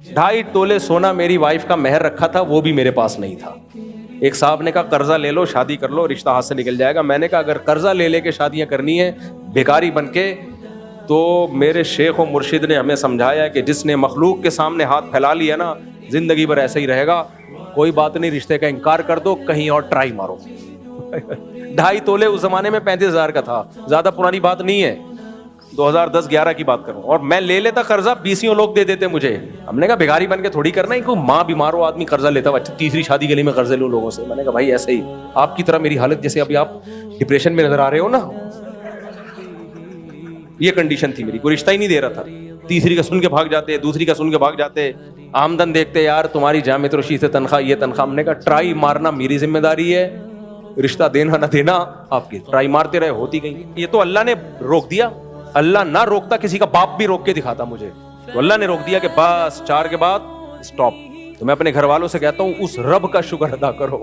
2.5 तोले सोना मेरी वाइफ का मेहर रखा था, वो भी मेरे पास नहीं था। एक साहब ने कहा कर्जा ले लो, शादी कर लो, रिश्ता हाथ से निकल जाएगा। मैंने कहा अगर कर्जा ले लेके शादियां करनी है भिखारी बन के, तो मेरे शेख और मुर्शिद ने हमें समझाया कि जिसने मखलूक के सामने हाथ फैला लिया ना, जिंदगी भर ऐसा ही रहेगा। कोई बात नहीं, रिश्ते का इनकार कर दो, कहीं और ट्राई मारो। 2.5 तोले उस जमाने में 35,000 का था, ज्यादा पुरानी बात नहीं है, 2010-11 की बात करूं। और मैं ले लेता कर्जा, 20 लोग दे देते मुझे। हमने कहा भिखारी बन के थोड़ी करना है, कोई माँ बीमार हो आदमी कर्जा लेता, अच्छा तीसरी शादी के लिए मैं कर्जे लूं लोगों से। मैंने कहा भाई ऐसे ही आपकी तरह मेरी हालत, जैसे अभी आप डिप्रेशन में नजर आ रहे हो ना, ये कंडीशन थी मेरी, कोई रिश्ता ही नहीं दे रहा था। तीसरी का सुन के भाग जाते, दूसरी का सुन के भाग जाते, आमदन देखते, यार तुम्हारी जामे तरोशी से तनख्वाह, ये तनख्वाह। हमने कहा ट्राई मारना मेरी जिम्मेदारी है, रिश्ता देना ना देना आपकी। ट्राई मारते रहे, होती गई। ये तो अल्लाह ने रोक दिया, अल्लाह ना रोकता किसी का बाप भी रोक के दिखाता मुझे, तो अल्लाह ने रोक दिया कि बस 4 के बाद स्टॉप। तो मैं अपने घर वालों से कहता हूँ उस रब का शुक्र अदा करो